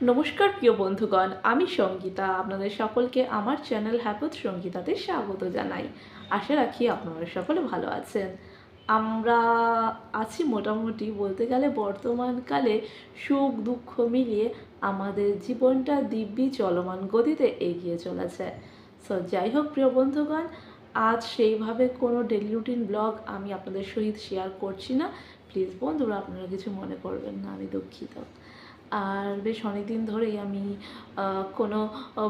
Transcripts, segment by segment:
নমস্কার প্রিয় বন্ধুগণ, আমি সঙ্গীতা। আপনাদের সকলকে আমার চ্যানেল হ্যাপথ সঙ্গীতাতে স্বাগত জানাই। আশা রাখি আপনারা সকলে ভালো আছেন। আমরা আছি মোটামুটি, বলতে গেলে বর্তমানকালে সুখ দুঃখ মিলিয়ে আমাদের জীবনটা দিব্যি চলমান গতিতে এগিয়ে চলেছে। যাই হোক প্রিয় বন্ধুগণ, আজ সেইভাবে কোনো ডেলি রুটিন ব্লগ আমি আপনাদের সহিত শেয়ার করছি না। প্লিজ বন্ধুরা, আপনারা কিছু মনে করবেন না, আমি দুঃখিত। আর বেশ অনেক দিন ধরেই আমি কোনো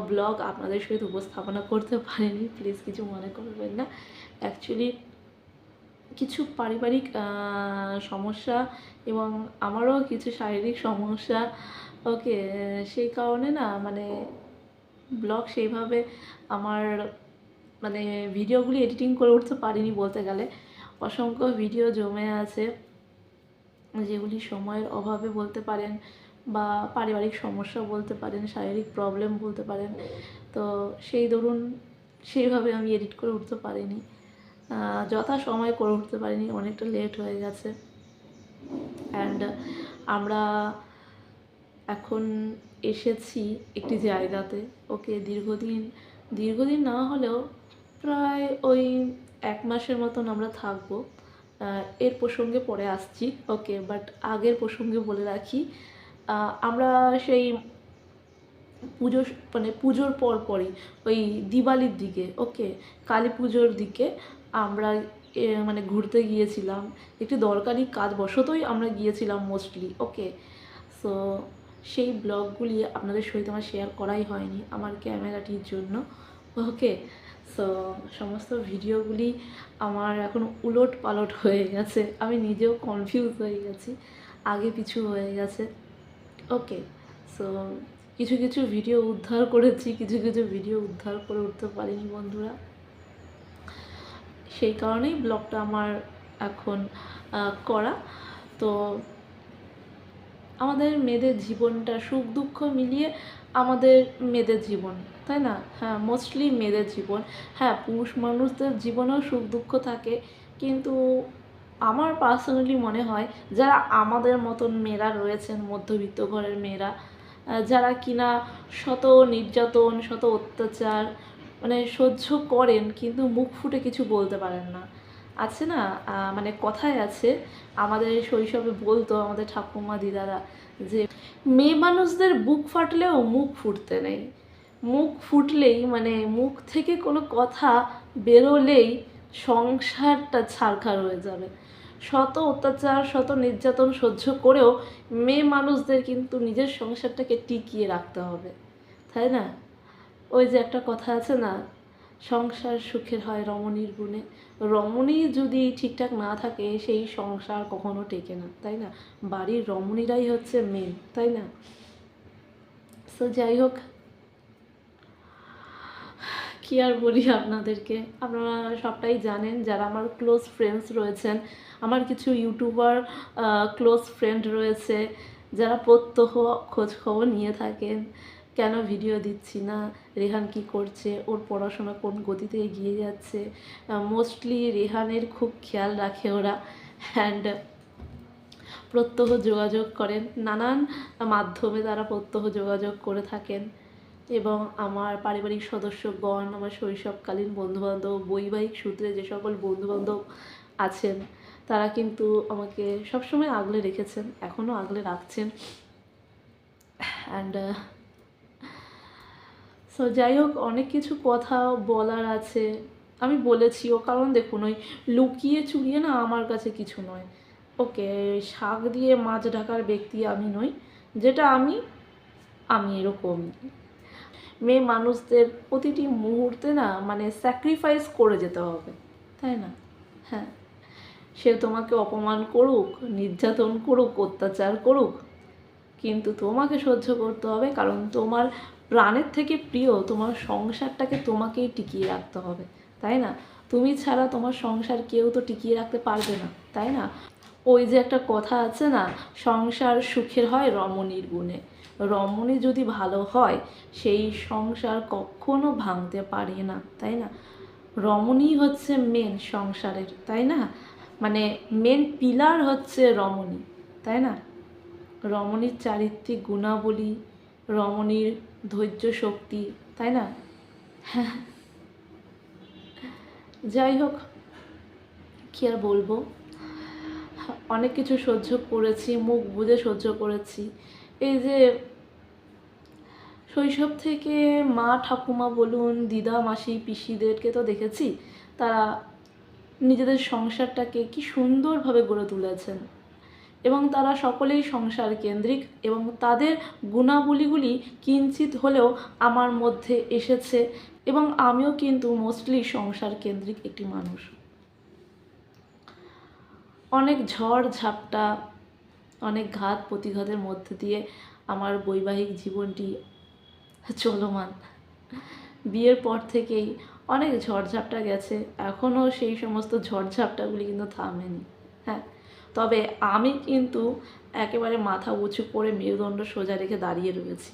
ব্লগ আপনাদের সহিত উপস্থাপনা করতে পারিনি, প্লিজ কিছু মনে করবেন না। অ্যাকচুয়ালি কিছু পারিবারিক সমস্যা এবং আমারও কিছু শারীরিক সমস্যা, ওকে, সেই কারণে না মানে ব্লগ সেইভাবে আমার মানে ভিডিওগুলি এডিটিং করে উঠতে পারিনি বলতে গেলে। অসংখ্য ভিডিও জমে আছে যেগুলি সময়ের অভাবে বলতে পারেন, বা পারিবারিক সমস্যা বলতে পারেন, শারীরিক প্রবলেম বলতে পারেন। তো সেই দরুন সেইভাবে আমি এডিট করে উঠতে পারিনি, যথা সময় করে উঠতে পারিনি, অনেকটা লেট হয়ে গেছে। অ্যান্ড আমরা এখন এসেছি একটি জায়গাতে, ওকে, দীর্ঘদিন না হলেও প্রায় ওই 1 মাসের মতন আমরা থাকবো। এর প্রসঙ্গে পরে আসছি, ওকে, বাট আগের প্রসঙ্গে বলে রাখি, আমরা সেই পুজো মানে পুজোর পরই ওই দিওয়ালির দিকে, ওকে, কালী পুজোর দিকে আমরা মানে ঘুরতে গিয়েছিলাম। একটি দরকারি কাজ বশতই আমরা গিয়েছিলাম মোস্টলি, ওকে। সো সেই ব্লগগুলি আপনাদের সহিত আমার শেয়ার করাই হয়নি আমার ক্যামেরাটির জন্য, ওকে। সো সমস্ত ভিডিওগুলি আমার এখন উলট পালট হয়ে গেছে, আমি নিজেও কনফিউজ হয়ে গেছি, আগে পিছু হয়ে গেছে, ওকে। সো কিছু কিছু ভিডিও উদ্ধার করেছি, কিছু কিছু ভিডিও উদ্ধার করে উঠতে পারিনি বন্ধুরা। সেই কারণেই ব্লগটা আমার এখন করা। তো আমাদের মেয়েদের জীবনটা সুখ দুঃখ মিলিয়ে আমাদের মেয়েদের জীবন, তাই না? হ্যাঁ, মোস্টলি মেয়েদের জীবন। হ্যাঁ, পুরুষ মানুষদের জীবনেও সুখ দুঃখ থাকে, কিন্তু আমার পার্সোনালি মনে হয় যারা আমাদের মতন মেয়েরা রয়েছেন, মধ্যবিত্ত ঘরের মেয়েরা, যারা কিনা শত নির্যাতন, শত অত্যাচার মানে সহ্য করেন কিন্তু মুখ ফুটে কিছু বলতে পারেন না। আছে না, মানে কথায় আছে, আমাদের শৈশবে বলতো আমাদের ঠাকুমা দিদারা যে মেয়ে মানুষদের বুক ফাটলেও মুখ ফুটতে নেই। মুখ ফুটলেই মানে মুখ থেকে কোনো কথা বেরোলেই সংসারটা ছারখার হয়ে যাবে। শত অত্যাচার, শত নির্যাতন সহ্য করেও মেয়ে মানুষদের কিন্তু নিজের সংসারটাকে টিকিয়ে রাখতে হবে, তাই না? ওই যে একটা কথা আছে না, সংসার সুখের হয় রমণীর গুণে। রমণী যদি ঠিকঠাক না থাকে সেই সংসার কখনো টেকে না, তাই না? বাড়ির রমণীরাই হচ্ছে মেন, তাই না? সো যাই হোক, কী আর বলি আপনাদেরকে, আপনারা সবটাই জানেন যারা আমার ক্লোজ ফ্রেন্ডস রয়েছেন। আমার কিছু ইউটিউবার ক্লোজ ফ্রেন্ড রয়েছে যারা প্রত্যহ খোঁজ খবর নিয়ে থাকেন, কেন ভিডিও দিচ্ছি না, রেহান কি করছে, ওর পড়াশোনা কোন গতিতে এগিয়ে যাচ্ছে। মোস্টলি রেহানের খুব খেয়াল রাখে ওরা, অ্যান্ড প্রত্যহ যোগাযোগ করেন, নানান মাধ্যমে তারা প্রত্যহ যোগাযোগ করে থাকেন। এবং আমার পারিবারিক সদস্যগণ, আমার শৈশবকালীন বন্ধুবান্ধব, বৈবাহিক সূত্রে যে সকল বন্ধুবান্ধব আছেন, তারা কিন্তু আমাকে সবসময় আগলে রেখেছেন, এখনও আগলে রাখছেন। অ্যান্ড সো যাই হোক, অনেক কিছু কথা বলার আছে, আমি বলেছিও, কারণ দেখুন ওই লুকিয়ে চুরিয়ে না আমার কাছে কিছু নয়, ওকে। শাক দিয়ে মাছ ঢাকার ব্যক্তি আমি নই, যেটা আমি আমি এরকমই। মেয়ে মানুষদের প্রতিটি মুহূর্তে না মানে স্যাক্রিফাইস করে যেতে হবে, তাই না? হ্যাঁ, সে তোমাকে অপমান করুক, নির্যাতন করুক, অত্যাচার করুক, কিন্তু তোমাকে সহ্য করতে হবে, কারণ তোমার প্রাণের থেকে প্রিয় তোমার সংসারটাকে তোমাকেই টিকিয়ে রাখতে হবে, তাই না? তুমি ছাড়া তোমার সংসার কেউ তো টিকিয়ে রাখতে পারবে না, তাই না? ওই যে একটা কথা আছে না, সংসার সুখের হয় রমণীর গুণে। রমণী যদি ভালো হয় সেই সংসার কখনো ভাঙতে পারে না, তাই না? রমণী হচ্ছে মেন সংসারের, তাই না? মানে মেন পিলার হচ্ছে রমণী, তাই না? রমণীর চারিত্রিক গুণাবলী, রমণীর ধৈর্য শক্তি, তাই না? যাই হোক, কী আর বলবো, অনেক কিছু সহ্য করেছি, মুখ বুজে সহ্য করেছি। এই যে শৈশব থেকে মা ঠাকুমা বলুন, দিদা মাসি পিসিদেরকে তো দেখেছি, তারা নিজেদের সংসারটাকে কি সুন্দরভাবে গড়ে তুলেছেন এবং তারা সকলেই সংসার কেন্দ্রিক, এবং তাদের গুণাবলীগুলি কিঞ্চিত হলেও আমার মধ্যে এসেছে, এবং আমিও কিন্তু মোস্টলি সংসার কেন্দ্রিক একটি মানুষ। অনেক ঝড় ঝাপটা, অনেক ঘাত প্রতিঘাতের মধ্যে দিয়ে আমার বৈবাহিক জীবনটি চলমান। বিয়ের পর থেকেই অনেক ঝড়ঝাপটা গেছে, এখনও সেই সমস্ত ঝড়ঝাপটাগুলি কিন্তু থামেনি। হ্যাঁ, তবে আমি কিন্তু একেবারে মাথা উঁচু করে মেরুদণ্ড সোজা রেখে দাঁড়িয়ে রয়েছি।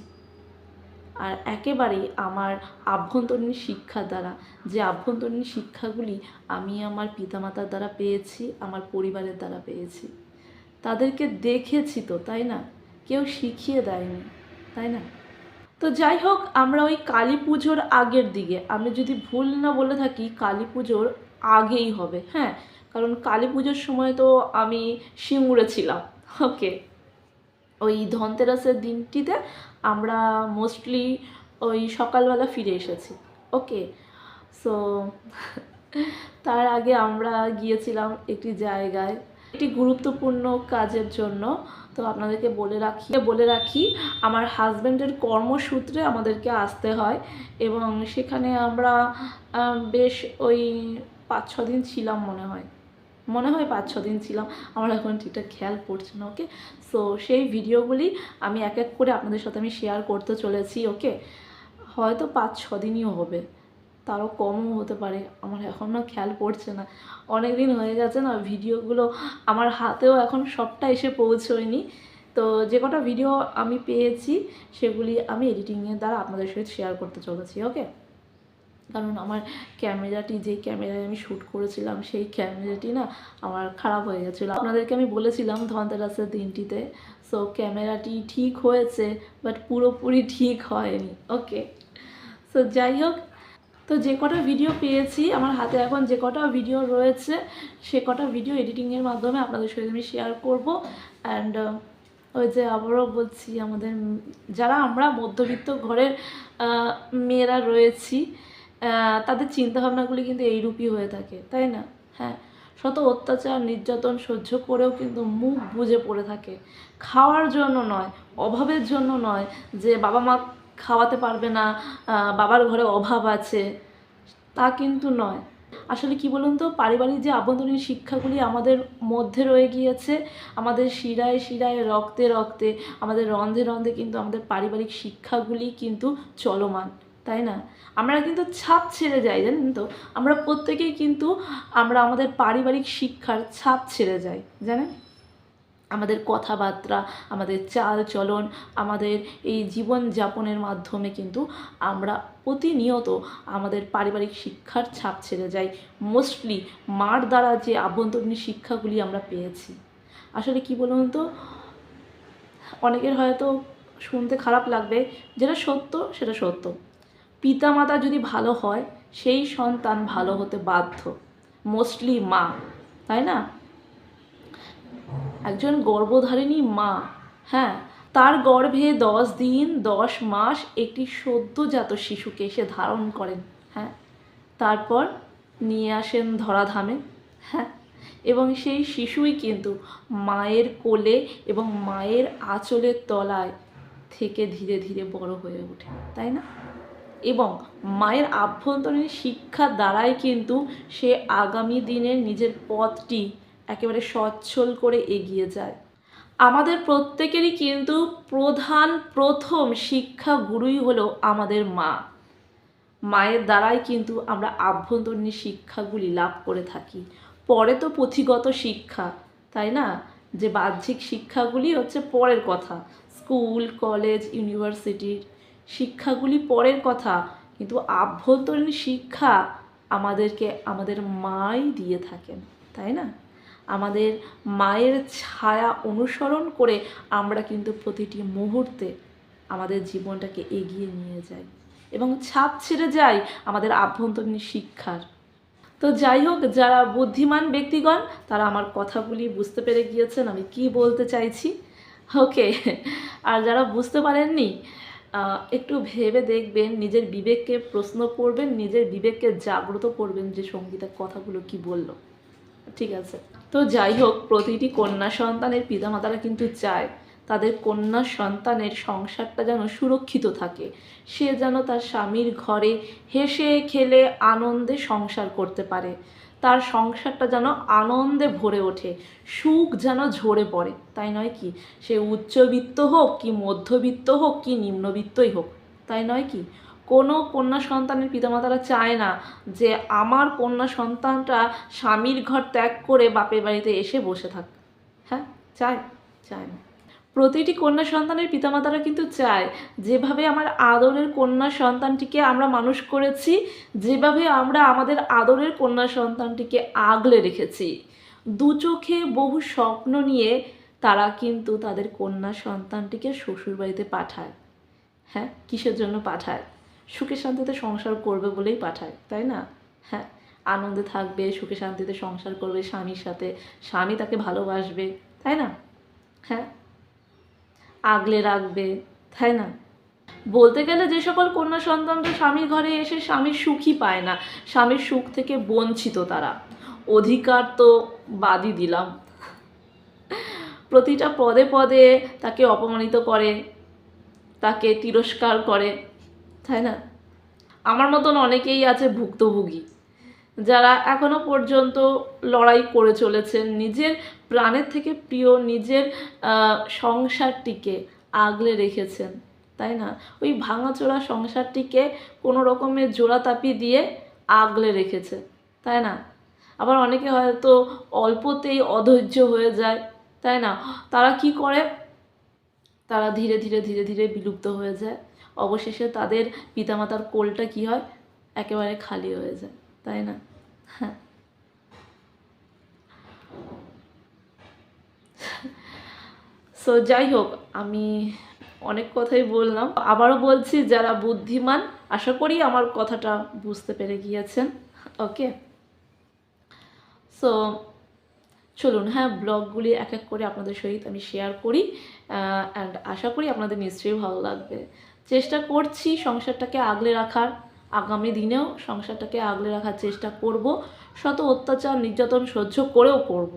আর একেবারেই আমার আভ্যন্তরীণ শিক্ষার দ্বারা, যে আভ্যন্তরীণ শিক্ষাগুলি আমি আমার পিতামাতার দ্বারা পেয়েছি, আমার পরিবারের দ্বারা পেয়েছি, তাদেরকে দেখেছি তো, তাই না? কেউ শিখিয়ে দেয়নি, তাই না? তো যাই হোক, আমরা ওই কালী পুজোর আগের দিকে, আমি যদি ভুল না বলে থাকি কালী পুজোর আগেই হবে, হ্যাঁ, কারণ কালী পুজোর সময় তো আমি সিঙ্গুরে ছিলাম। ওকে, ওই ধনতেরাসের দিনটিতে আমরা মোস্টলি ওই সকালবেলা ফিরে এসেছি। ওকে, সো তার আগে আমরা গিয়েছিলাম একটি জায়গায় একটি গুরুত্বপূর্ণ কাজের জন্য। তো আপনাদেরকে বলে রাখি আমার হাজব্যান্ডের কর্মসূত্রে আমাদেরকে আসতে হয়, এবং সেখানে আমরা বেশ ওই 5-6 দিন ছিলাম, মনে হয় 5-6 দিন ছিলাম, আমার এখন ঠিকঠাক খেয়াল পড়ছে না। ওকে, সো সেই ভিডিওগুলি আমি এক এক করে আপনাদের সাথে আমি শেয়ার করতে চলেছি। ওকে, হয়তো 5-6 দিনই হবে, তারও কমও হতে পারে, আমার এখনও খেয়াল পড়ছে না, অনেক দিন হয়ে গেছে না, ভিডিওগুলো আমার হাতেও এখন সবটা এসে পৌঁছয়নি। তো যে কটা ভিডিও আমি পেয়েছি সেগুলি আমি এডিটিংয়ের দ্বারা আপনাদের সাথে শেয়ার করতে চলেছি। ওকে, কারণ আমার ক্যামেরাটি, যেই ক্যামেরায় আমি শ্যুট করেছিলাম সেই ক্যামেরাটি না আমার খারাপ হয়ে গেছিলো, আপনাদেরকে আমি বলেছিলাম ধনতেরাসের দিনটিতে। সো ক্যামেরাটি ঠিক হয়েছে, বাট পুরোপুরি ঠিক হয়নি। ওকে, সো যাই হোক, তো যে কটা ভিডিও পেয়েছি আমার হাতে, এখন যে কটা ভিডিও রয়েছে সে কটা ভিডিও এডিটিংয়ের মাধ্যমে আপনাদের সাথে আমি শেয়ার করব। অ্যান্ড ওই যে আবারও বলছি, আমাদের যারা আমরা মধ্যবিত্ত ঘরের মেয়েরা রয়েছি, তাদের চিন্তাভাবনাগুলি কিন্তু এইরূপই হয়ে থাকে, তাই না? হ্যাঁ, শত অত্যাচার নির্যাতন সহ্য করেও কিন্তু মুখ বুজে পড়ে থাকে, খাওয়ার জন্য নয়, অভাবের জন্য নয়, যে বাবা মা খাওয়াতে পারবে না, বাবার ঘরে অভাব আছে, তা কিন্তু নয়। আসলে কি বলুন তো, পারিবারিক যে আভ্যন্তরীণ শিক্ষাগুলি আমাদের মধ্যে রয়ে গিয়েছে, আমাদের শিরায় শিরায় রক্তে রক্তে, আমাদের রন্ধে রন্ধে কিন্তু আমাদের পারিবারিক শিক্ষাগুলি কিন্তু চলমান, তাই না? আমরা কিন্তু ছাপ ছেড়ে যাই, জানেন তো, আমরা প্রত্যেকেই কিন্তু আমরা আমাদের পারিবারিক শিক্ষার ছাপ ছেড়ে যাই, জানেন? আমাদের কথাবার্তা, আমাদের চাল চলন, আমাদের এই জীবনযাপনের মাধ্যমে কিন্তু আমরা প্রতিনিয়ত আমাদের পারিবারিক শিক্ষার ছাপ ছেড়ে যাই, মোস্টলি মার দ্বারা যে আভ্যন্তরীণ শিক্ষাগুলি আমরা পেয়েছি। আসলে কি বলুন তো, অনেকের হয়তো শুনতে খারাপ লাগবে, যেটা সত্য সেটা সত্য, পিতামাতা যদি ভালো হয় সেই সন্তান ভালো হতে বাধ্য, মোস্টলি মা, তাই না? একজন গর্ভধারিণী মা, হ্যাঁ, তার গর্ভে 10 দিন 10 মাস একটি সদ্যজাত শিশুকে সে ধারণ করেন, হ্যাঁ, তারপর নিয়ে আসেন ধরাধামে, হ্যাঁ, এবং সেই শিশুই কিন্তু মায়ের কোলে এবং মায়ের আঁচলের তলায় থেকে ধীরে ধীরে বড় হয়ে ওঠে, তাই না? এবং মায়ের আভ্যন্তরীণ শিক্ষার দ্বারাই কিন্তু সে আগামী দিনের নিজের পথটি একেবারে সচ্ছল করে এগিয়ে যায়। আমাদের প্রত্যেকেরই কিন্তু প্রথম শিক্ষা গুরুই হলো আমাদের মা। মায়ের দ্বারাই কিন্তু আমরা আভ্যন্তরীণ শিক্ষাগুলি লাভ করে থাকি। পরে তো পুঁথিগত শিক্ষা, তাই না? যে বাহ্যিক শিক্ষাগুলি হচ্ছে পরের কথা, স্কুল কলেজ ইউনিভার্সিটির শিক্ষাগুলি পরের কথা, কিন্তু আভ্যন্তরীণ শিক্ষা আমাদেরকে আমাদের মাই দিয়ে থাকেন, তাই না? আমাদের মায়ের ছায়া অনুসরণ করে আমরা কিন্তু প্রতিটি মুহূর্তে আমাদের জীবনটাকে এগিয়ে নিয়ে যায় এবং ছাপ ছেড়ে যায় আমাদের আভ্যন্তরীণ শিক্ষার। তো যাই হোক, যারা বুদ্ধিমান ব্যক্তিগণ তারা আমার কথাগুলি বুঝতে পেরে গিয়েছেন আমি কি বলতে চাইছি। ওকে, আর যারা বুঝতে পারেননি একটু ভেবে দেখবেন, নিজের বিবেককে প্রশ্ন করবেন, নিজের বিবেককে জাগ্রত করবেন যে সঙ্গীতা কথাগুলো কি বলল। ঠিক আছে, তো যাই হোক, প্রতিটি কন্যা সন্তানের পিতামাতারা কিন্তু চায় তাদের কন্যা সন্তানের সংসারটা যেন সুরক্ষিত থাকে, সে যেন তার স্বামীর ঘরে হেসে খেলে আনন্দে সংসার করতে পারে, তার সংসারটা যেন আনন্দে ভরে ওঠে, সুখ যেন ঝরে পড়ে, তাই নয় কি? সে উচ্চবিত্ত হোক কি মধ্যবিত্ত হোক কি নিম্নবিত্তই হোক, তাই নয় কি? কোনো কন্যা সন্তানের পিতামাতারা চায় না যে আমার কন্যা সন্তানটা স্বামীর ঘর ত্যাগ করে বাপের বাড়িতে এসে বসে থাক। হ্যাঁ, চায়? চায় না। প্রতিটি কন্যা সন্তানের পিতামাতারা কিন্তু চায় যেভাবে আমার আদরের কন্যা সন্তানটিকে আমরা মানুষ করেছি, যেভাবে আমরা আমাদের আদরের কন্যা সন্তানটিকে আগলে রেখেছি, দু চোখে বহু স্বপ্ন নিয়ে তারা কিন্তু তাদের কন্যা সন্তানটিকে শ্বশুরবাড়িতে পাঠায়। হ্যাঁ, কিসের জন্য পাঠায়? সুখে শান্তিতে সংসার করবে বলেই পাঠায়, তাই না? হ্যাঁ, আনন্দে থাকবে, সুখে শান্তিতে সংসার করবে স্বামীর সাথে, স্বামী তাকে ভালোবাসবে, তাই না? হ্যাঁ, আগলে রাখবে, তাই না? বলতে গেলে যে সকল কন্যা সন্তানরা স্বামীর ঘরে এসে স্বামীর সুখই পায় না, স্বামীর সুখ থেকে বঞ্চিত তারা, অধিকার তো বাদই দিলাম, প্রতিটা পদে পদে তাকে অপমানিত করে, তাকে তিরস্কার করে, তাই না? আমার মতন অনেকেই আছে ভুক্তভোগী, যারা এখনো পর্যন্ত লড়াই করে চলেছেন, নিজের প্রাণের থেকে প্রিয় নিজের সংসারটিকে আগলে রেখেছেন, তাই না? ওই ভাঙাচোরা সংসারটিকে কোনো রকমের জোড়াতাপি দিয়ে আগলে রেখেছে, তাই না? আবার অনেকে হয়তো অল্পতেই অধৈর্য হয়ে যায়, তাই না? তারা কি করে? তারা ধীরে ধীরে ধীরে ধীরে বিলুপ্ত হয়ে যায়, অবশেষে তাদের পিতামাতার কোলটা কি হয়? একেবারে খালি হয়ে যায়, তাই না? হ্যাঁ, সো যাই হোক, আমি অনেক কথাই বললাম, আবারও বলছি যারা বুদ্ধিমান আশা করি আমার কথাটা বুঝতে পেরে গিয়েছেন। ওকে, সো চলুন, হ্যাঁ, ব্লগগুলি এক এক করে আপনাদের সহিত আমি শেয়ার করি অ্যান্ড আশা করি আপনাদের নিশ্চয়ই ভালো লাগবে। চেষ্টা করছি সংসারটাকে আগলে রাখার, আগামী দিনেও সংসারটাকে আগলে রাখার চেষ্টা করব, শত অত্যাচার নির্যাতন সহ্য করেও করব,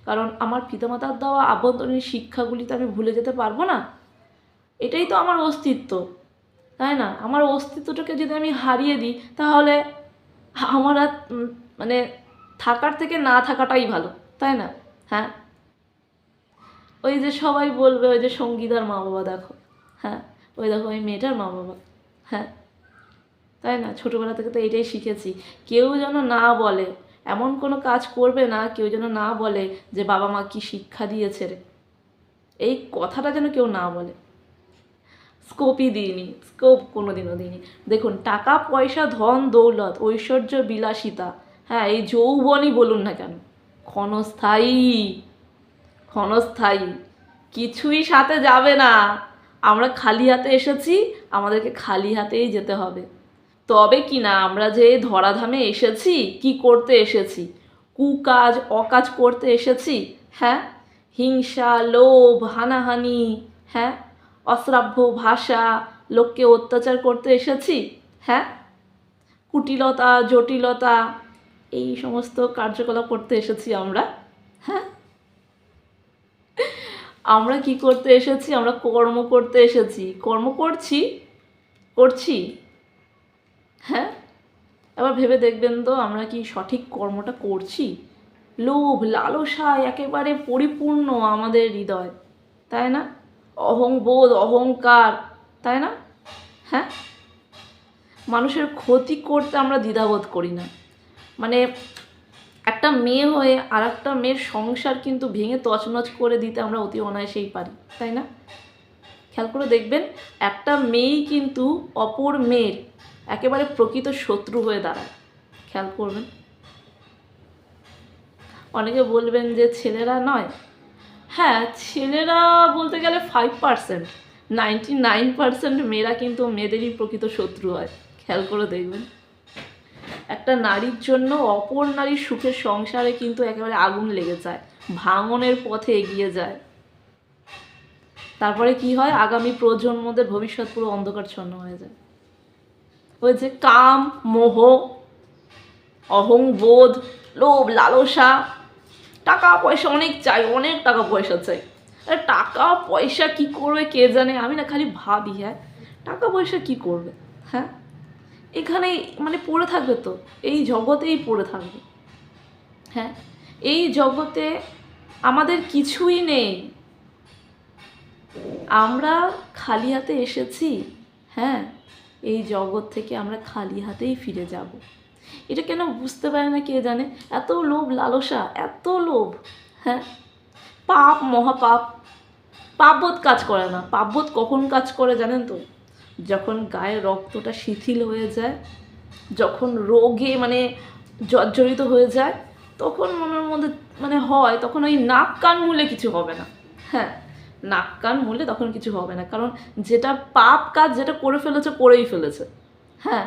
কারণ আমার পিতামাতার দেওয়া আভ্যন্তরীণ শিক্ষাগুলি তো আমি ভুলে যেতে পারবো না, এটাই তো আমার অস্তিত্ব, তাই না? আমার অস্তিত্বটাকে যদি আমি হারিয়ে দিই তাহলে আমার আর মানে থাকার থেকে না থাকাটাই ভালো, তাই না? হ্যাঁ, ওই যে সবাই বলবে ওই যে সঙ্গীতার মা বাবা দেখো, হ্যাঁ, ওই দেখো ওই মেয়েটার মা বাবা, হ্যাঁ, তাই না? ছোটোবেলা থেকে তো এটাই শিখেছি, কেউ যেন না বলে, এমন কোনো কাজ করবে না কেউ যেন না বলে যে বাবা মা কি শিক্ষা দিয়েছে রে, এই কথাটা যেন কেউ না বলে। স্কোপই দিইনি, স্কোপ কোনো দিনও দিইনি। দেখুন, টাকা পয়সা ধন দৌলত ঐশ্বর্য বিলাসিতা, হ্যাঁ, এই যৌবনই বলুন না কেন, ক্ষণস্থায়ী, ক্ষণস্থায়ী, কিছুই সাথে যাবে না। আমরা খালি হাতে এসেছি, আমাদেরকে খালি হাতেই যেতে হবে। তবে কি না, আমরা যে ধরাধামে এসেছি কি করতে এসেছি? কুকাজ অকাজ করতে এসেছি, হ্যাঁ, হিংসা লোভ হানাহানি, হ্যাঁ, অশ্রাব্য ভাষা, লোককে অত্যাচার করতে এসেছি, হ্যাঁ, কুটিলতা জটিলতা, এই সমস্ত কার্যকলাপ করতে এসেছি আমরা। হ্যাঁ, আমরা কি করতে এসেছি? আমরা কর্ম করতে এসেছি, কর্ম করছি, হ্যাঁ, এবার ভেবে দেখবেন তো আমরা কি সঠিক কর্মটা করছি? লোভ লালসায় একেবারে পরিপূর্ণ আমাদের হৃদয়, তাই না? অহংবোধ অহংকার, তাই না? হ্যাঁ, মানুষের ক্ষতি করতে আমরা দ্বিধাবোধ করি না, মানে একটা মেয়ে হয়ে আর একটা মেয়ের সংসার কিন্তু ভেঙে তছনছ করে দিতে আমরা অতি অনায়াসেই পারি, তাই না? খেয়াল করে দেখবেন, একটা মেয়েই কিন্তু অপর মেয়ের একেবারে প্রকৃত শত্রু হয়ে দাঁড়ায়, খেয়াল করবেন। অনেকে বলবেন যে ছেলেরা নয়, হ্যাঁ, ছেলেরা বলতে গেলে 5%, 99% মেয়েরা কিন্তু মেয়েদেরই প্রকৃত শত্রু হয়, খেয়াল করে দেখবেন। একটা নারীর জন্য অপর নারীর সুখের সংসারে কিন্তু একেবারে আগুন লেগে যায়, ভাঙনের পথে এগিয়ে যায়। তারপরে কি হয়, আগামী প্রজন্মদের ভবিষ্যৎ পুরো অন্ধকারচ্ছন্ন হয়ে যায়। ওই যে কাম, মোহ, অহংবোধ, লোভ, লালসা, টাকা পয়সা অনেক চাই, অনেক টাকা পয়সা চাই। আরে টাকা পয়সা কি করবে কে জানে, আমি না খালি ভাবি, হ্যাঁ টাকা পয়সা কি করবে, হ্যাঁ এখানেই মানে পড়ে থাকবে তো, এই জগতেই পড়ে থাকবে। হ্যাঁ এই জগতে আমাদের কিছুই নেই, আমরা খালি হাতে এসেছি। হ্যাঁ এই জগৎ থেকে আমরা খালি হাতেই ফিরে যাব। এটা কেন বুঝতে পারে না কে জানে, এত লোভ লালসা, এত লোভ। হ্যাঁ পাপ, মহাপাপ। পাপবোধ কাজ করে না। পাপবোধ কখন কাজ করে জানেন তো, যখন গায়ের রক্তটা শিথিল হয়ে যায়, যখন রোগে মানে জর্জরিত হয়ে যায়, তখন মনের মধ্যে মানে হয়, তখন ওই নাক কান মুলে কিছু হবে না। হ্যাঁ নাক কান মুলে তখন কিছু হবে না, কারণ যেটা পাপ কাজ যেটা করে ফেলেছে করেই ফেলেছে। হ্যাঁ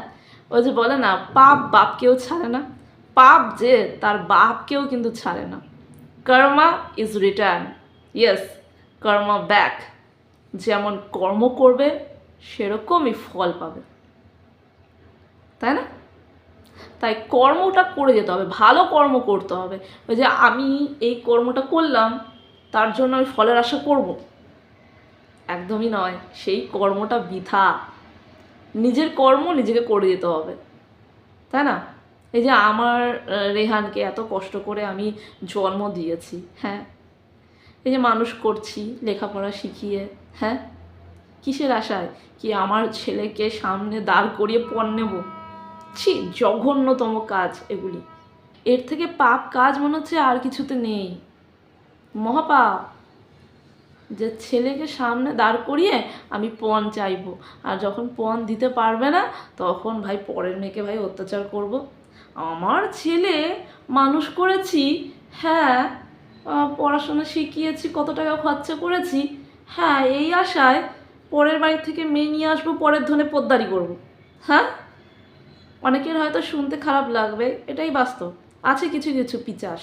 ওই যে বলে না, পাপ বাপকেও ছাড়ে না, পাপ যে তার বাপকেও কিন্তু ছাড়ে না। Karma is return, yes karma back. যেমন কর্ম করবে সেরকমই ফল পাবে, তাই না? তাই কর্মটা করে যেতে হবে, ভালো কর্ম করতে হবে। ওই যে আমি এই কর্মটা করলাম তার জন্য আমি ফলের আশা করব, একদমই নয়। সেই কর্মটা বৃথা। নিজের কর্ম নিজেকে করে যেতে হবে, তাই না? এই যে আমার রেহানকে এত কষ্ট করে আমি জন্ম দিয়েছি, হ্যাঁ এই যে মানুষ করছি লেখাপড়া শিখিয়ে, হ্যাঁ কিসের আশায়, কি আমার ছেলেকে সামনে দাঁড় করিয়ে পণ নেব? ছি, জঘন্যতম কাজ এগুলি। এর থেকে পাপ কাজ মনে হচ্ছে আর কিছুতে নেই, মহাপাপ। যে ছেলেকে সামনে দাঁড় করিয়ে আমি পণ চাইবো, আর যখন পণ দিতে পারবে না তখন ভাই পরের মেয়েকে ভাই অত্যাচার করব। আমার ছেলে মানুষ করেছি, হ্যাঁ পড়াশোনা শিখিয়েছি, কত টাকা খরচা করেছি, হ্যাঁ এই আশায় পরের বাড়ি থেকে মেয়ে নিয়ে আসবো, পরের ধনে পোদ্দারি করব। হ্যাঁ অনেকের হয়তো শুনতে খারাপ লাগবে, এটাই বাস্তব। আছে কিছু কিছু পিচাস,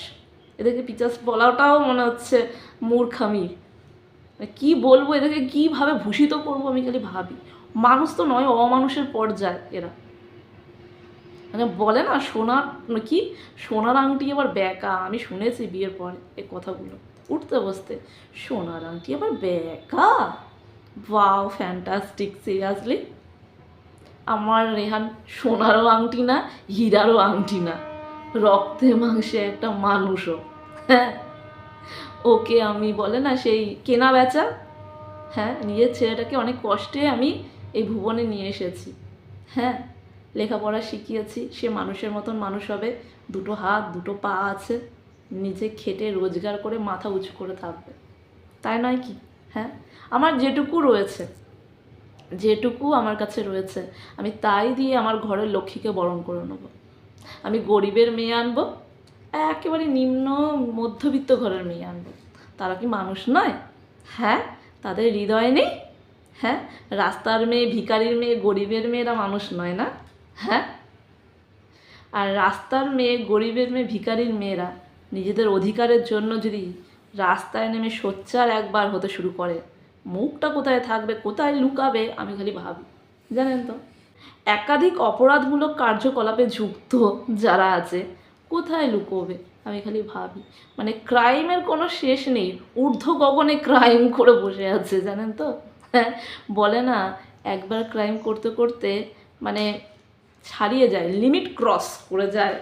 এদেরকে পিচাস বলাটাও মনে হচ্ছে মূর্খামি। কি বলবো এদেরকে, কীভাবে ভূষিত করবো আমি খালি ভাবি। মানুষ তো নয়, অমানুষের পর্যায়ে এরা। মানে বলে না সোনার কি, সোনার আংটি আবার ব্যাকা। আমি শুনেছি বিয়ের পরে এই কথাগুলো উঠতে বসতে, সোনার আংটি আবার ব্যাকা। Wow fantastic, seriously. আমার রেহান সোনারও আংটি না, হীরারও আংটি না, রক্তে মাংসে একটা মানুষও। হ্যাঁ ওকে আমি বলে না সেই কেনা বেচা, হ্যাঁ নিজের ছেলেটাকে অনেক কষ্টে আমি এই ভুবনে নিয়ে এসেছি। হ্যাঁ লেখাপড়া শিখিয়েছি, সে মানুষের মতন মানুষ হবে, দুটো হাত দুটো পা আছে, নিজে খেটে রোজগার করে মাথা উঁচু করে থাকবে, তাই নয় কি? হ্যাঁ আমার যেটুকু রয়েছে, যেটুকু আমার কাছে রয়েছে, আমি তাই দিয়ে আমার ঘরের লক্ষ্মীকে বরণ করে নেব। আমি গরিবের মেয়ে আনবো, একেবারে নিম্ন মধ্যবিত্ত ঘরের মেয়ে আনবো। তারা কি মানুষ নয়? হ্যাঁ তাদের হৃদয় নেই? হ্যাঁ রাস্তার মেয়ে, ভিখারির মেয়ে, গরিবের মেয়েরা মানুষ নয় না? হ্যাঁ আর রাস্তার মেয়ে, গরিবের মেয়ে, ভিখারির মেয়েরা নিজেদের অধিকারের জন্য যদি রাস্তায় নেমে সোচ্চার একবার হতে শুরু করে, মুখটা কোথায় থাকবে, কোথায় লুকাবে, আমি খালি ভাবি। জানেন তো একাধিক অপরাধমূলক কার্যকলাপে যুক্ত যারা আছে, কোথায় লুকোবে আমি খালি ভাবি। মানে ক্রাইমের কোনো শেষ নেই, ঊর্ধ্ব গগনে ক্রাইম করে বসে আছে, জানেন তো। হ্যাঁ বলে না, একবার ক্রাইম করতে করতে মানে ছাড়িয়ে যায়, লিমিট ক্রস করে যায়,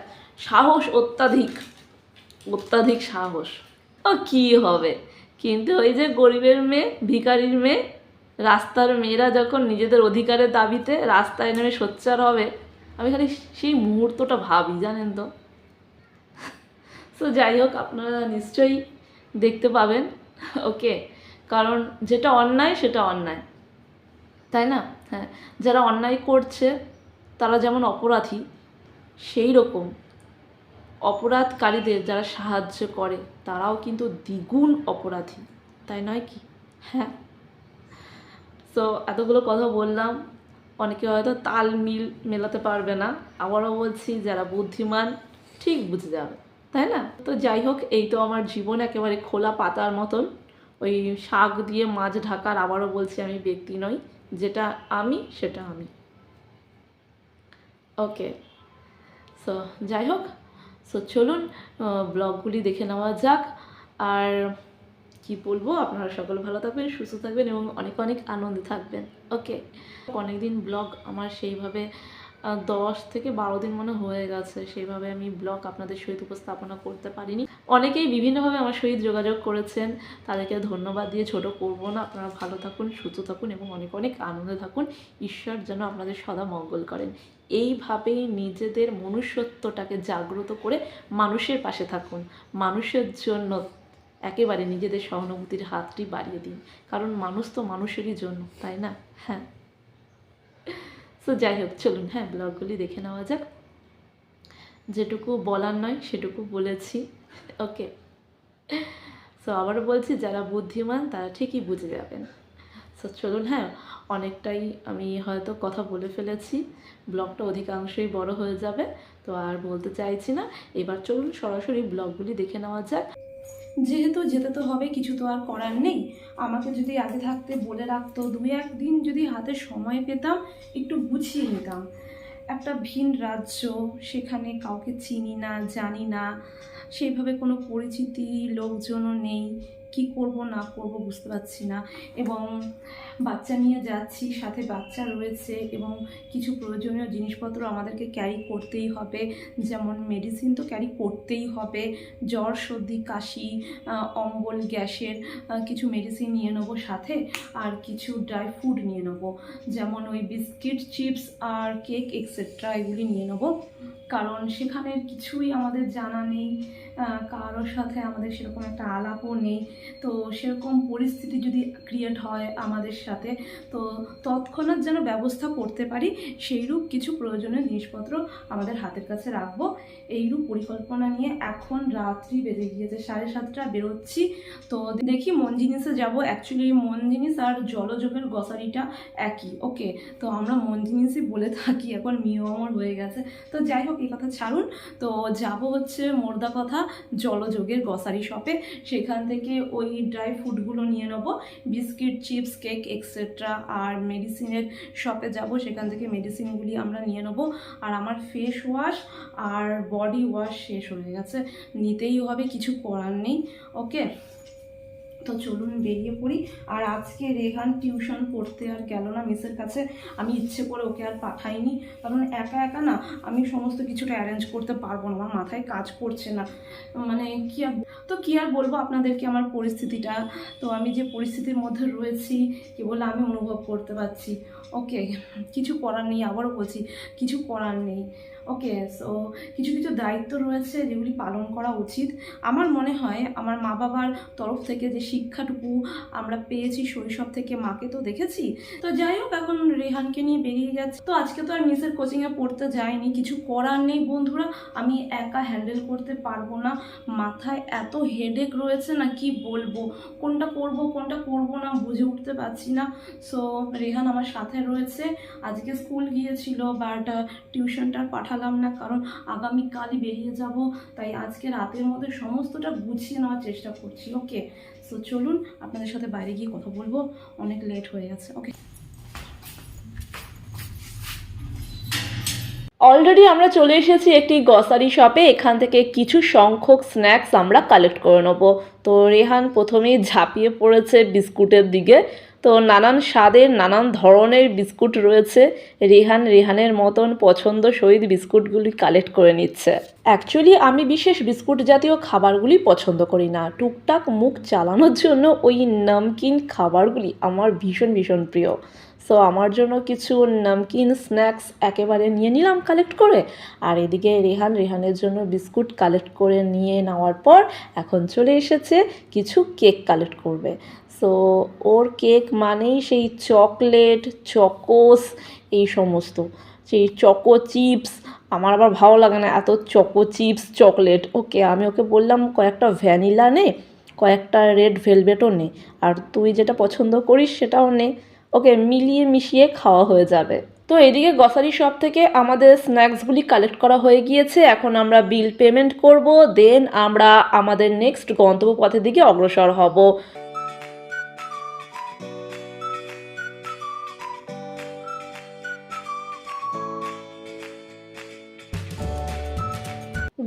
সাহস অত্যাধিক, অত্যাধিক সাহস। ও কী হবে, কিন্তু ওই যে গরিবের মেয়ে, ভিখারির মেয়ে, রাস্তার মেয়েরা যখন নিজেদের অধিকারের দাবিতে রাস্তায় নেমে সোচ্চার হবে, আমি খালি সেই মুহূর্তটা ভাবি, জানেন তো। তো যাই হোক, আপনারা নিশ্চয়ই দেখতে পাবেন, ওকে। কারণ যেটা অন্যায় সেটা অন্যায়, তাই না? হ্যাঁ যারা অন্যায় করছে তারা যেমন অপরাধী, সেই রকম অপরাধকারীদের যারা সাহায্য করে তারাও কিন্তু দ্বিগুণ অপরাধী, তাই নয় কি? হ্যাঁ। তো তো এতগুলো কথা বললাম, অনেকে হয়তো তাল মেলাতে পারবে না, আবারও বলছি যারা বুদ্ধিমান ঠিক বুঝে যাবে, তাই না? তো যাই হোক, এই তো আমার জীবন একেবারে খোলা পাতার মতন, ওই শাক দিয়ে মাছ ঢাকার। আবারও বলছি আমি ব্যক্তি নই, যেটা আমি সেটা আমি। ওকে, সো যাই হোক, সো চলুন ব্লগগুলি দেখে নেওয়া যাক। আর কি বলবো, আপনারা সকলে ভালো থাকবেন, সুস্থ থাকবেন এবং অনেক অনেক আনন্দে থাকবেন। ওকে, অনেক দিন ব্লগ আমার সেইভাবে 10 থেকে 12 দিন মনে হয়ে গেছে, সেইভাবে আমি ব্লগ আপনাদের সহিত উপস্থাপনা করতে পারিনি। অনেকেই বিভিন্নভাবে আমার সহিত যোগাযোগ করেছেন, তাদেরকে ধন্যবাদ দিয়ে ছোট করব না। আপনারা ভালো থাকুন, সুস্থ থাকুন এবং অনেক অনেক আনন্দে থাকুন। ঈশ্বর যেন আপনাদের সদা মঙ্গল করেন। এইভাবেই নিজেদের মনুষ্যত্বটাকে জাগ্রত করে মানুষের পাশে থাকুন, মানুষের জন্য একেবারে নিজেদের সহানুভূতির হাতটি বাড়িয়ে দিন, কারণ মানুষ তো মানুষেরই জন্য, তাই না? হ্যাঁ, তো যাই হোক, চলুন ব্লগগুলি দেখে নেওয়া যাক। যেটুকু বলার নয় সেটুকু বলেছি। ওকে, সো আবারও বলছি, যারা বুদ্ধিমান তারা ঠিকই বুঝে যাবেন। সো চলুন, অনেকটাই আমি হয়তো কথা বলে ফেলেছি, ব্লগটা অধিকাংশই বড় হয়ে যাবে, তো আর বলতে চাইছি না। এবার চলুন সরাসরি ব্লগগুলি দেখে নেওয়া যাক। যেহেতু যেতে তো হবে, কিছু তো আর করার নেই। আমাকে যদি আগে থাকতে বলে রাখতো, 2-1 দিন যদি হাতে সময় পেতাম, একটু গুছিয়ে নিতাম। একটা ভিন রাজ্য, সেখানে কাউকে চিনি না, জানি না, সেইভাবে কোনো পরিচিতি লোকজনও নেই, কি করব না করব বুঝতে পারছি না। এবং বাচ্চা নিয়ে যাচ্ছি, সাথে বাচ্চা রয়েছে এবং কিছু প্রয়োজনীয় জিনিসপত্র আমাদেরকে ক্যারি করতেই হবে, যেমন মেডিসিন তো ক্যারি করতেই হবে, জ্বর সর্দি কাশি অম্বল গ্যাসের কিছু মেডিসিন নিয়ে নেবো সাথে, আর কিছু ড্রাই ফ্রুট নিয়ে নেবো, যেমন ওই বিস্কিট চিপস আর কেক এক্সেট্রা, এগুলি নিয়ে নেবো। কারণ সেখানের কিছুই আমাদের জানা নেই, কারোর সাথে আমাদের সেরকম একটা আলাপও নেই। তো সেরকম পরিস্থিতি যদি ক্রিয়েট হয় আমাদের সাথে, তো তৎক্ষণাৎ যেন ব্যবস্থা করতে পারি, সেইরূপ কিছু প্রয়োজনীয় জিনিসপত্র আমাদের হাতের কাছে রাখবো। এইরূপ পরিকল্পনা নিয়ে এখন রাত্রি বেজে গিয়েছে, 7:30 বেরোচ্ছি। তো দেখি মন জিনিসে যাবো। অ্যাকচুয়ালি মন জিনিস আর জলযোগের গ্রসারিটা একই। ওকে, তো আমরা মন জিনিসই বলে থাকি, এখন মিও আমার হয়ে গেছে। তো যাই হোক, এই কথা ছাড়ুন। তো যাব হচ্ছে মোর্দা কথা জলযোগের গ্রসারি শপে, সেখান থেকে ওই ড্রাই ফ্রুটগুলো নিয়ে নেবো, বিস্কিট চিপস কেক এক্সেট্রা। আর মেডিসিনের শপে যাব, সেখান থেকে মেডিসিনগুলি আমরা নিয়ে নেবো। আর আমার ফেস ওয়াশ আর বডি ওয়াশ শেষ হয়ে গেছে, নিতেই হবে, কিছু করার নেই। ওকে, তো চলুন বেরিয়ে পড়ি। আর আজকে রেহান টিউশন পড়তে আর গেল না মিসের কাছে, আমি ইচ্ছে করে ওকে আর পাঠাইনি, কারণ একা একা না আমি সমস্ত কিছুটা অ্যারেঞ্জ করতে পারবো না, আমার মাথায় কাজ করছে না। মানে কি আর বলবো আপনাদেরকে আমার পরিস্থিতিটা। তো আমি যে পরিস্থিতির মধ্যে রয়েছি কেবল আমি অনুভব করতে পারছি। ওকে, কিছু করার নেই, আবারও বলছি কিছু করার নেই। ওকে, সো কিছু কিছু দায়িত্ব রয়েছে যেগুলি পালন করা উচিত। আমার মনে হয় আমার মা বাবার তরফ থেকে যে শিক্ষাটুকু আমরা পেয়েছি শৈশব থেকে, মাকে তো দেখেছি। তো যাই হোক, এখন রেহানকে নিয়ে বেরিয়ে যাচ্ছি। তো আজকে তো আর মিসের কোচিংয়ে পড়তে যাইনি, কিছু করার নেই বন্ধুরা, আমি একা হ্যান্ডেল করতে পারবো না। মাথায় এত হেডেক রয়েছে না, কি বলবো, কোনটা করব কোনটা করব না বুঝে উঠতে পারছি না। সো রেহান আমার সাথে রয়েছে, আজকে স্কুল গিয়েছিল বাট টিউশনটা পাঠালাম না, কারণ আগামীকালই বেরিয়ে যাব, তাই আজকে রাতের মধ্যে সমস্তটা গুছিয়ে নেওয়ার চেষ্টা করছি। ওকে, সো চলুন আপনাদের সাথে বাইরে গিয়ে কথা বলবো, অনেক লেট হয়ে গেছে। ওকে, অলরেডি আমরা চলে এসেছি একটি গ্রসারি শপে, এখান থেকে কিছু সংখ্যক স্ন্যাক্স আমরা কালেক্ট করে নেবো। তো রেহান প্রথমেই ঝাঁপিয়ে পড়েছে বিস্কুটের দিকে। তো নানান স্বাদের নানান ধরনের বিস্কুট রয়েছে, রেহানের মতন পছন্দ সহিত বিস্কুটগুলি কালেক্ট করে নিচ্ছে। অ্যাকচুয়ালি আমি বিশেষ বিস্কুট জাতীয় খাবারগুলি পছন্দ করি না, টুকটাক মুখ চালানোর জন্য ওই নমকিন খাবারগুলি আমার ভীষণ ভীষণ প্রিয়। সো আমার জন্য কিছু নমকিন স্ন্যাক্স একেবারে নিয়ে নিলাম কালেক্ট করে। আর এদিকে রেহানের জন্য বিস্কুট কালেক্ট করে নিয়ে নেওয়ার পর এখন চলে এসেছে কিছু কেক কালেক্ট করবে। সো ওর কেক মানেই সেই চকলেট চকোস, এই সমস্ত, সেই চকো চিপস। আমার আবার ভালো লাগে না এত চকো চিপস চকলেট। ওকে, আমি ওকে বললাম কয়েকটা ভ্যানিলা নে, কয়েকটা রেড ভেলভেটও নে, আর তুই যেটা পছন্দ করিস সেটাও নে। ওকে মিলিয়ে মিশিয়ে খাওয়া হয়ে যাবে। তো এদিকে গ্রসারি শপ থেকে আমাদের স্ন্যাক্সগুলি কালেক্ট করা হয়ে গিয়েছে। এখন আমরা বিল পেমেন্ট করব, দেন আমরা আমাদের নেক্সট গন্তব্য পথের দিকে অগ্রসর হব।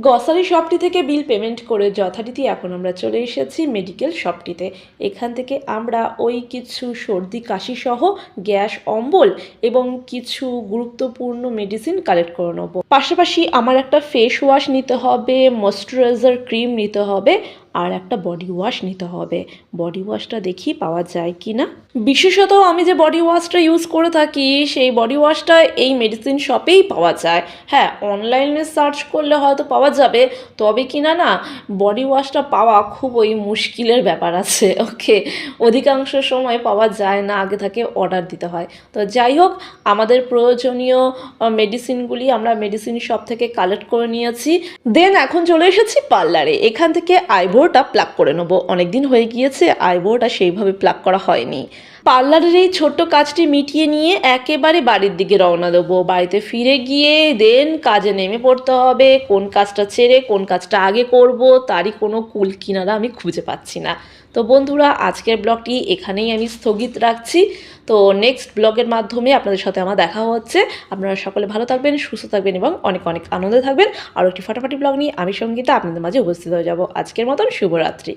গ্রসারি শপটি থেকে বিল পেমেন্ট করে যথারীতি এখন আমরা চলে এসেছি মেডিকেল শপটিতে। এখান থেকে আমরা ওই কিছু সর্দি কাশি সহ গ্যাস অম্বল এবং কিছু গুরুত্বপূর্ণ মেডিসিন কালেক্ট করে নেবো। পাশাপাশি আমার একটা ফেস ওয়াশ নিতে হবে, ময়শ্চারাইজার ক্রিম নিতে হবে, আর একটা বডি ওয়াশ নিতে হবে। বডি ওয়াশটা দেখি পাওয়া যায় কি না। বিশেষত আমি যে বডি ওয়াশটা ইউজ করে থাকি সেই বডি ওয়াশটা এই মেডিসিন শপেই পাওয়া যায়। হ্যাঁ, অনলাইনে সার্চ করলে হয়তো পাওয়া যাবে, তবে কিনা না বডি ওয়াশটা পাওয়া খুবই মুশকিলের ব্যাপার আছে। ওকে, অধিকাংশ সময় পাওয়া যায় না, আগে থেকে অর্ডার দিতে হয়। তো যাই হোক, আমাদের প্রয়োজনীয় মেডিসিনগুলি আমরা মেডিসিন শপ থেকে কালেক্ট করে নিয়েছি। দেন এখন চলে এসেছি পার্লারে। এখান থেকে আইব্রোটা প্লাক করে নেবো। অনেকদিন হয়ে গিয়েছে আইব্রোটা সেইভাবে প্লাক করা হয়নি। পার্লারের এই ছোট্ট কাজটি মিটিয়ে নিয়ে একেবারে বাড়ির দিকে রওনা দেবো। বাড়িতে ফিরে গিয়ে দেন কাজে নেমে পড়তে হবে। কোন কাজটা ছেড়ে কোন কাজটা আগে করব তারই কোনো কুল কিনারা আমি খুঁজে পাচ্ছি না। তো বন্ধুরা, আজকের ব্লগটি এখানেই আমি স্থগিত রাখছি। তো নেক্সট ব্লগের মাধ্যমে আপনাদের সাথে আমার দেখা হচ্ছে। আপনারা সকলে ভালো থাকবেন, সুস্থ থাকবেন এবং অনেক অনেক আনন্দে থাকবেন। আরও একটি ফাটাফাটি ব্লগ নিয়ে আমি সঙ্গীতা আপনাদের মাঝে উপস্থিত হয়ে যাব। আজকের মতন শুভরাত্রি।